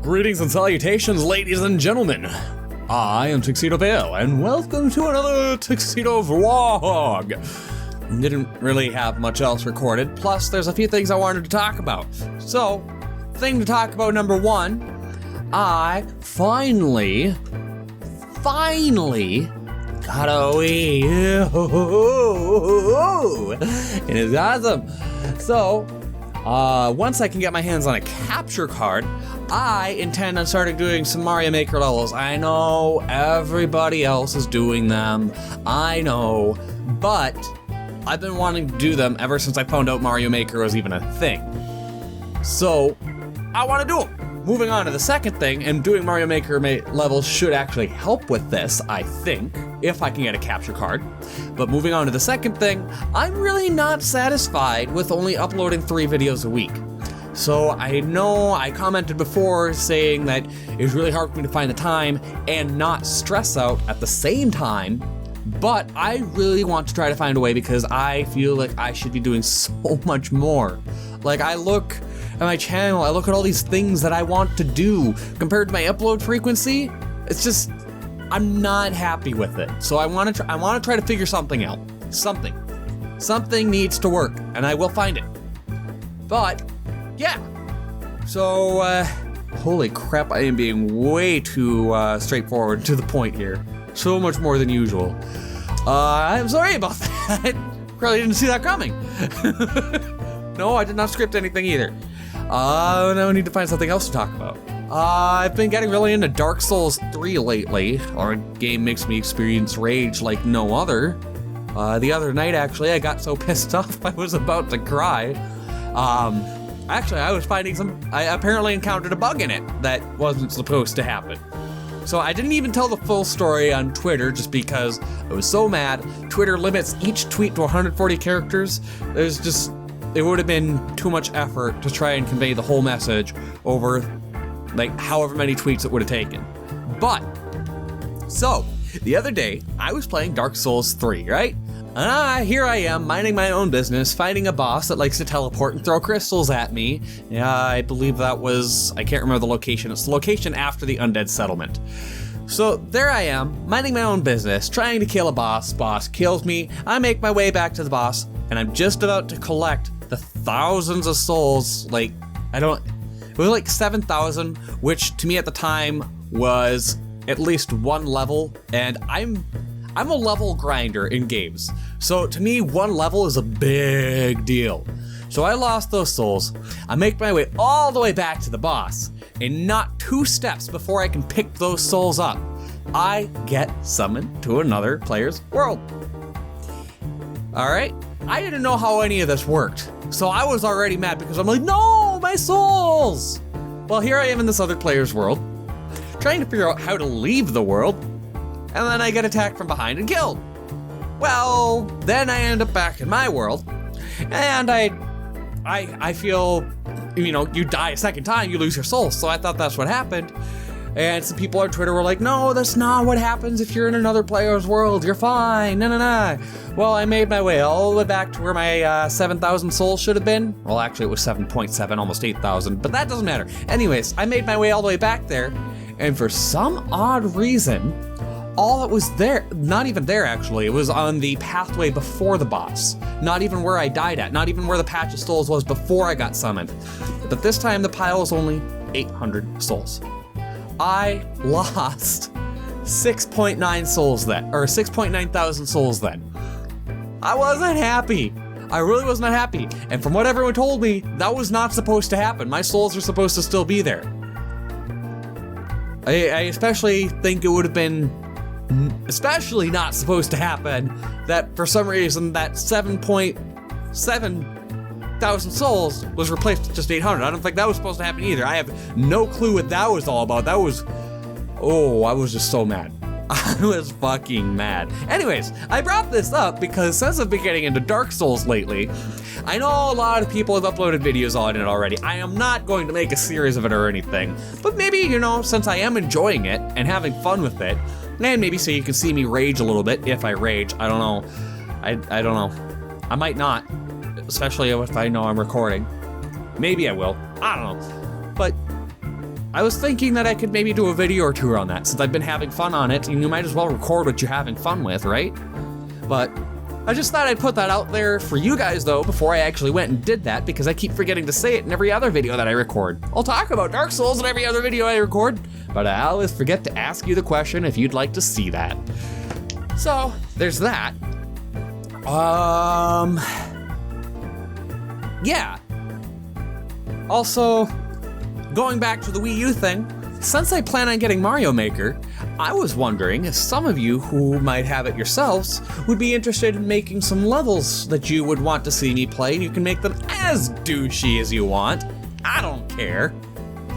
Greetings and salutations, ladies and gentlemen. I am Tuxedo Vaile, and welcome to another Tuxedo vlog. Didn't really have much else recorded, plus there's a few things I wanted to talk about. So, thing to talk about number one, I finally got a Wii-U. It is awesome. So, once I can get my hands on a capture card, I intend on starting doing some Mario Maker levels. I know everybody else is doing them, I know, but I've been wanting to do them ever since I found out Mario Maker was even a thing. So, I want to do them. Moving on to the second thing, and doing Mario Maker levels should actually help with this, I think, if I can get a capture card. But moving on to the second thing, I'm really not satisfied with only uploading 3 videos a week. So I know I commented before saying that it was really hard for me to find the time and not stress out at the same time, but I really want to try to find a way because I feel like I should be doing so much more. Like, I look at my channel, I look at all these things that I want to do compared to my upload frequency. It's just, I'm not happy with it. So I want to try to figure something out. Something needs to work, and I will find it. But yeah. So holy crap, I am being way too straightforward to the point here. So much more than usual. I'm sorry about that. Probably didn't see that coming. No, I did not script anything either. Now I need to find something else to talk about. I've been getting really into Dark Souls 3 lately. Our game makes me experience rage like no other. The other night, actually, I got so pissed off I was about to cry. Actually, I apparently encountered a bug in it that wasn't supposed to happen. So I didn't even tell the full story on Twitter just because I was so mad. Twitter limits each tweet to 140 characters. It would have been too much effort to try and convey the whole message over like however many tweets it would have taken. But, so, the other day, I was playing Dark Souls 3, right? And here I am, minding my own business, fighting a boss that likes to teleport and throw crystals at me. Yeah, I believe that was, I can't remember the location. It's the location after the Undead Settlement. So there I am, minding my own business, trying to kill a boss. Boss kills me. I make my way back to the boss, and I'm just about to collect the thousands of souls. It was like 7,000, which to me at the time was at least one level, and I'm a level grinder in games. So to me, one level is a big deal. So I lost those souls. I make my way all the way back to the boss, and not 2 steps before I can pick those souls up, I get summoned to another player's world. All right, I didn't know how any of this worked. So I was already mad because I'm like, no, my souls! Well, here I am in this other player's world, trying to figure out how to leave the world, and then I get attacked from behind and killed. Well, then I end up back in my world, and I feel, you die a second time, you lose your soul, so I thought that's what happened. And some people on Twitter were like, no, that's not what happens if you're in another player's world, you're fine, no. Well, I made my way all the way back to where my 7,000 souls should have been. Well, actually it was 7.7, almost 8,000, but that doesn't matter. Anyways, I made my way all the way back there, and for some odd reason, all that was there, not even there actually, it was on the pathway before the boss. Not even where I died at, not even where the patch of souls was before I got summoned. But this time the pile was only 800 souls. I lost 6.9 souls then, or 6.9 thousand souls then. I wasn't happy. I really was not happy. And from what everyone told me, that was not supposed to happen. My souls are supposed to still be there. I especially think it would have been especially not supposed to happen that for some reason that 7.7 thousand souls was replaced with just 800. I don't think that was supposed to happen either. I have no clue what that was all about. I was just so mad. I was fucking mad. Anyways, I brought this up because since I've been getting into Dark Souls lately, I know a lot of people have uploaded videos on it already. I am not going to make a series of it or anything, but maybe, since I am enjoying it and having fun with it, and maybe so you can see me rage a little bit if I rage. I don't know. I don't know. I might not, especially if I know I'm recording. Maybe I will. I don't know. But I was thinking that I could maybe do a video or two on that since I've been having fun on it, and you might as well record what you're having fun with, right? But I just thought I'd put that out there for you guys though before I actually went and did that, because I keep forgetting to say it in every other video that I record. I'll talk about Dark Souls in every other video I record, but I always forget to ask you the question if you'd like to see that. So there's that. Yeah. Also, going back to the Wii U thing, since I plan on getting Mario Maker, I was wondering if some of you who might have it yourselves would be interested in making some levels that you would want to see me play, and you can make them as douchey as you want. I don't care.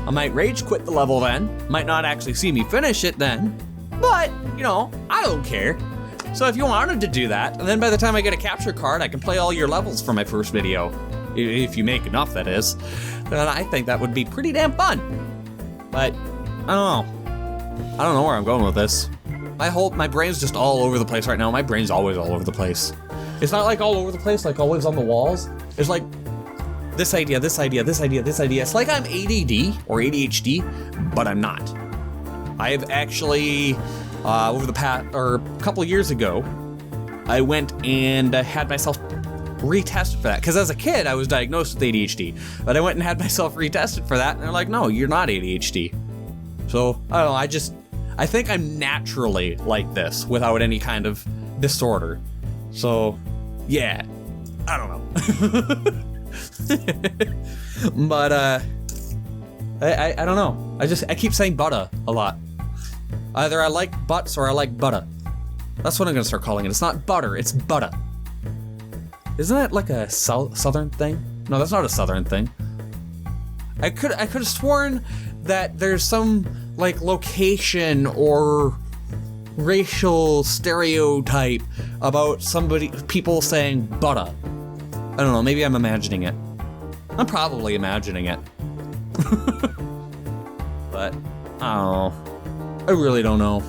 I might rage quit the level then, might not actually see me finish it then, but, you know, I don't care. So if you wanted to do that, and then by the time I get a capture card, I can play all your levels from my first video. If you make enough, that is. Then I think that would be pretty damn fun. But, I don't know where I'm going with this. My brain's just all over the place right now. My brain's always all over the place. It's not like all over the place, like always on the walls. It's like this idea, this idea, this idea, this idea. It's like I'm ADD or ADHD, but I'm not. I have actually, over the past, or a couple of years ago, I went and had myself retested for that. Because as a kid, I was diagnosed with ADHD, but I went and had myself retested for that, and they're like, no, you're not ADHD. So, I don't know, I think I'm naturally like this without any kind of disorder. So, yeah, I don't know. But, I don't know. I keep saying butter a lot. Either I like butts or I like butter. That's what I'm gonna start calling it. It's not butter, it's butter. Isn't that like a southern thing? No, that's not a southern thing. I could have sworn that there's some like location or racial stereotype about people saying butter. I don't know, maybe I'm imagining it. I'm probably imagining it. But I don't know. I really don't know.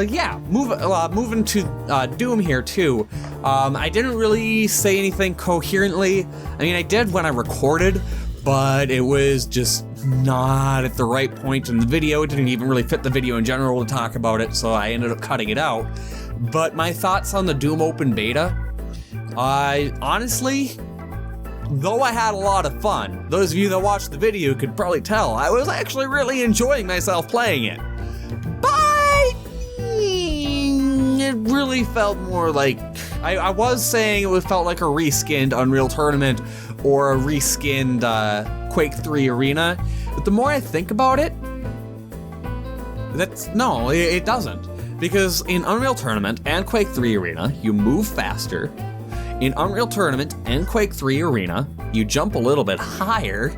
Yeah, moving to Doom here too. I didn't really say anything coherently. I mean, I did when I recorded, but it was just not at the right point in the video. It didn't even really fit the video in general to talk about it, so I ended up cutting it out. But my thoughts on the Doom open beta, honestly, though I had a lot of fun, those of you that watched the video could probably tell I was actually really enjoying myself playing it. It really felt more like, I was saying it felt like a reskinned Unreal Tournament or a reskinned Quake 3 Arena, but the more I think about it, it doesn't. Because in Unreal Tournament and Quake 3 Arena, you move faster. In Unreal Tournament and Quake 3 Arena, you jump a little bit higher.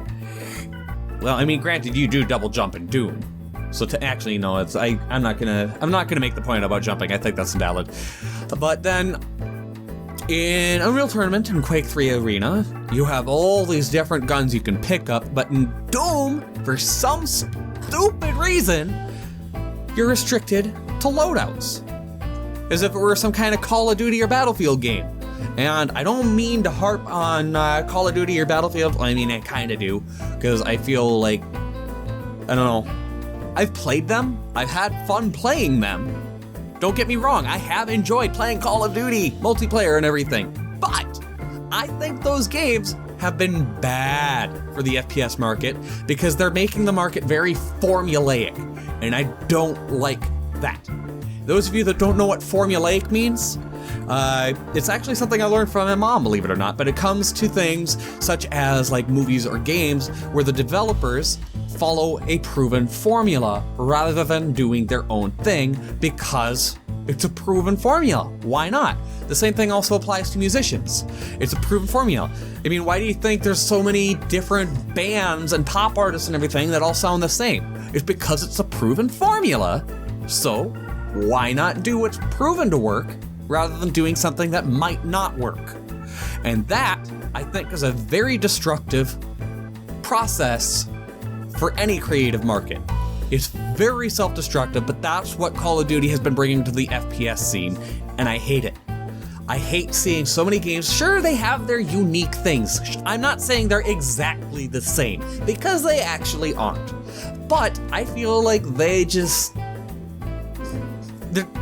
Well, I mean, granted, you do double jump in Doom. So to actually no, I'm not gonna make the point about jumping. I think that's invalid. But then in Unreal Tournament and Quake 3 Arena, you have all these different guns you can pick up, but in Doom, for some stupid reason, you're restricted to loadouts. As if it were some kind of Call of Duty or Battlefield game. And I don't mean to harp on Call of Duty or Battlefield. I mean, I kind of do, because I feel like, I don't know, I've played them, I've had fun playing them. Don't get me wrong, I have enjoyed playing Call of Duty, multiplayer and everything, but I think those games have been bad for the FPS market because they're making the market very formulaic, and I don't like that. Those of you that don't know what formulaic means, it's actually something I learned from my mom, believe it or not, but it comes to things such as like movies or games where the developers follow a proven formula rather than doing their own thing because it's a proven formula. Why not? The same thing also applies to musicians. It's a proven formula. I mean, why do you think there's so many different bands and pop artists and everything that all sound the same? It's because it's a proven formula. So why not do what's proven to work rather than doing something that might not work? And that, I think, is a very destructive process for any creative market. It's very self-destructive, but that's what Call of Duty has been bringing to the FPS scene, and I hate it. I hate seeing so many games. Sure, they have their unique things. I'm not saying they're exactly the same, because they actually aren't. But I feel like they just...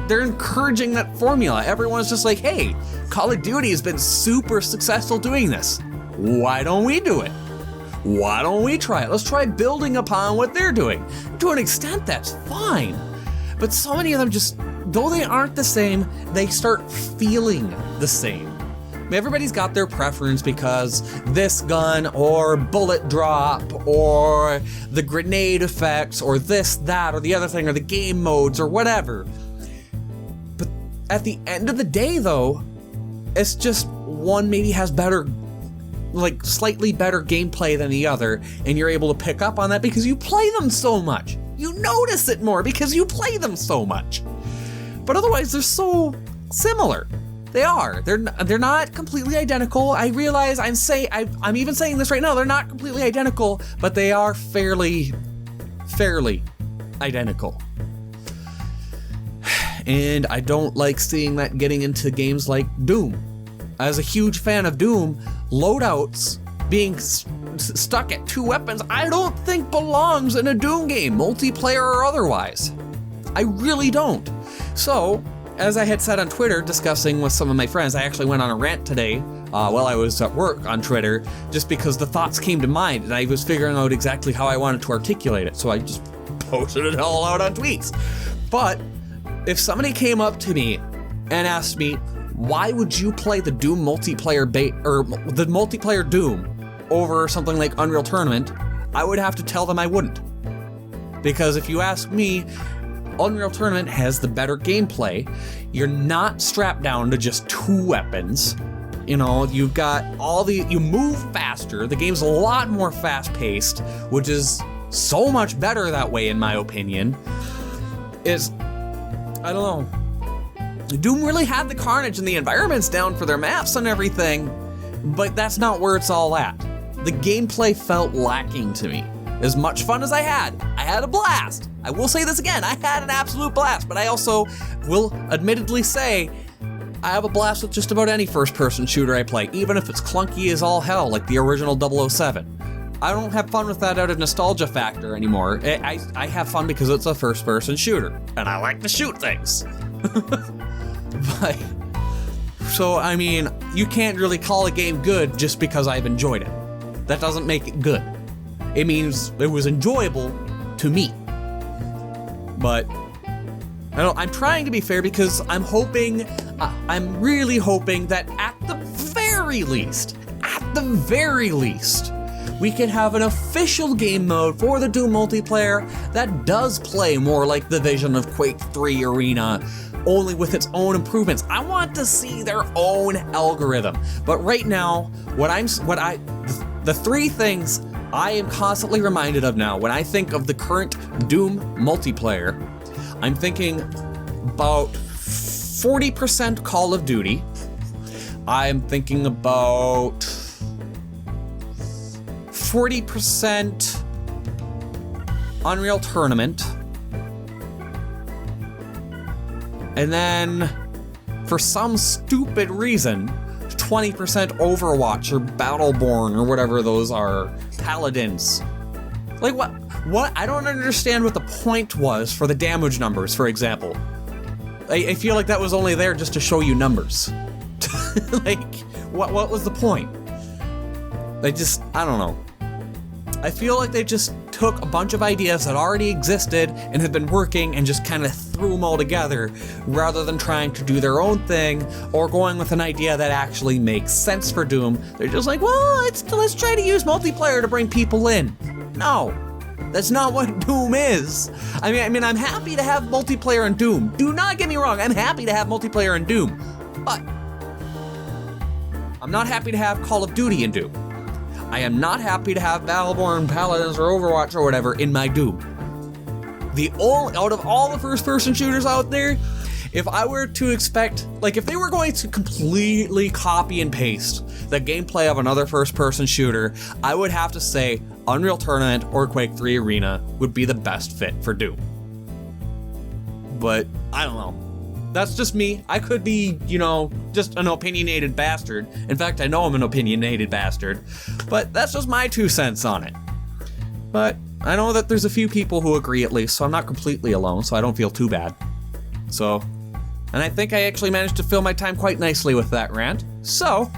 They're encouraging that formula. Everyone's just like, hey, Call of Duty has been super successful doing this. Why don't we do it? Why don't we try it? Let's try building upon what they're doing. To an extent, that's fine. But so many of them just, though they aren't the same, they start feeling the same. I mean, everybody's got their preference because this gun or bullet drop or the grenade effects or this, that, or the other thing or the game modes or whatever. But at the end of the day, though, it's just one maybe has better, like slightly better gameplay than the other, and you're able to pick up on that because you play them so much. You notice it more because you play them so much. But otherwise, they're so similar. They are. They're not completely identical. I realize I'm even saying this right now. They're not completely identical, but they are fairly identical. And I don't like seeing that getting into games like Doom. As a huge fan of Doom, loadouts being stuck at 2 weapons, I don't think belongs in a Doom game, multiplayer or otherwise. I really don't. So, as I had said on Twitter, discussing with some of my friends, I actually went on a rant today while I was at work on Twitter, just because the thoughts came to mind, and I was figuring out exactly how I wanted to articulate it, so I just posted it all out on tweets. But if somebody came up to me and asked me, why would you play the Doom multiplayer the multiplayer Doom over something like Unreal Tournament, I would have to tell them I wouldn't. Because if you ask me, Unreal Tournament has the better gameplay. You're not strapped down to just 2 weapons. You know, you've got you move faster. The game's a lot more fast-paced, which is so much better that way, in my opinion. I don't know. Doom really had the carnage and the environments down for their maps and everything, but that's not where it's all at. The gameplay felt lacking to me. As much fun as I had a blast. I will say this again, I had an absolute blast, but I also will admittedly say I have a blast with just about any first-person shooter I play, even if it's clunky as all hell, like the original 007. I don't have fun with that out of nostalgia factor anymore. I have fun because it's a first-person shooter, and I like to shoot things. But, so, I mean, you can't really call a game good just because I've enjoyed it. That doesn't make it good. It means it was enjoyable to me. But I'm trying to be fair because I'm really hoping that at the very least, we can have an official game mode for the Doom multiplayer that does play more like the vision of Quake 3 Arena, only with its own improvements. I want to see their own algorithm. But right now, the 3 things I am constantly reminded of now when I think of the current Doom multiplayer, I'm thinking about 40% Call of Duty. I'm thinking about 40% Unreal Tournament. And then, for some stupid reason, 20% Overwatch or Battleborn or whatever those are, Paladins. Like what? I don't understand what the point was for the damage numbers, for example. I feel like that was only there just to show you numbers. Like, what was the point? I don't know. I feel like they just took a bunch of ideas that already existed and had been working and just kind of threw them all together rather than trying to do their own thing or going with an idea that actually makes sense for Doom. They're just like, well, let's try to use multiplayer to bring people in. No, that's not what Doom is. I mean, I'm happy to have multiplayer in Doom. Do not get me wrong, I'm happy to have multiplayer in Doom, but I'm not happy to have Call of Duty in Doom. I am not happy to have Battleborn, Paladins, or Overwatch or whatever in my Doom. Out of all the first-person shooters out there, if I were to expect, like if they were going to completely copy and paste the gameplay of another first-person shooter, I would have to say Unreal Tournament or Quake 3 Arena would be the best fit for Doom. But, I don't know. That's just me. I could be, you know, just an opinionated bastard. In fact, I know I'm an opinionated bastard, but that's just my 2 cents on it. But I know that there's a few people who agree at least, so I'm not completely alone, so I don't feel too bad. So, and I think I actually managed to fill my time quite nicely with that rant. So,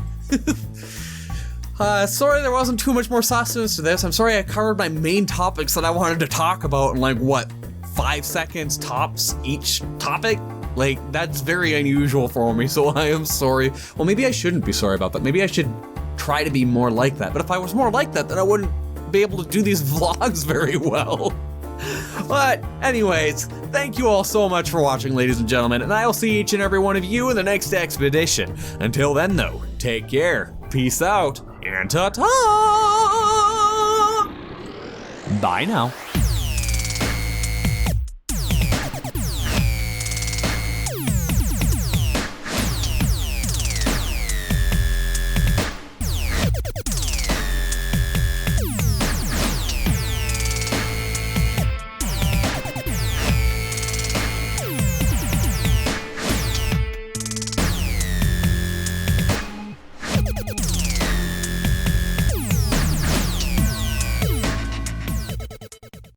sorry there wasn't too much more substance to this. I'm sorry I covered my main topics that I wanted to talk about in like, what, 5 seconds tops each topic? Like, that's very unusual for me, so I am sorry. Well, maybe I shouldn't be sorry about that. Maybe I should try to be more like that. But if I was more like that, then I wouldn't be able to do these vlogs very well. But anyways, thank you all so much for watching, ladies and gentlemen, and I'll see each and every one of you in the next expedition. Until then, though, take care, peace out, and ta-ta! Bye now.